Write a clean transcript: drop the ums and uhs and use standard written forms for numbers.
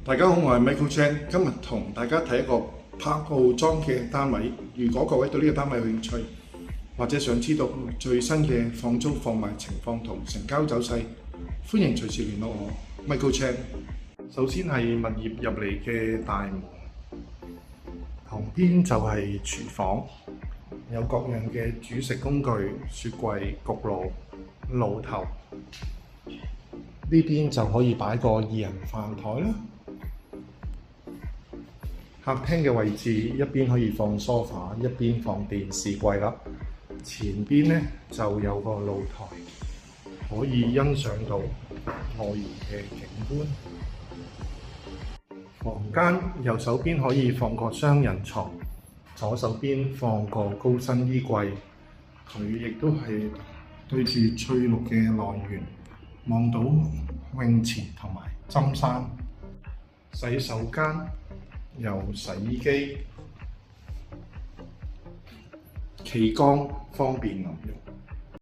大家好，我係 Michael Chan，今日同大家睇一個柏傲莊嘅單位。如果各位對呢個單位有興趣，或者想知道最新嘅放租放賣情況同成交走勢，歡迎隨時聯絡我 Michael Chan。首先係物業入嚟嘅大門，旁邊就係廚房，有各樣嘅煮食工具、雪櫃、焗爐、爐頭。呢邊就可以擺個2人飯台啦。客廳嘅位置一邊可以放梳化，一邊放電視櫃啦。前邊呢就有個露台，可以欣賞到外園嘅景觀。房間右手邊可以放個雙人床，左手邊放個高身衣櫃。佢亦都係對住翠綠嘅內園，望到泳池同埋針山。洗手間有洗衣機，企缸方便淋浴。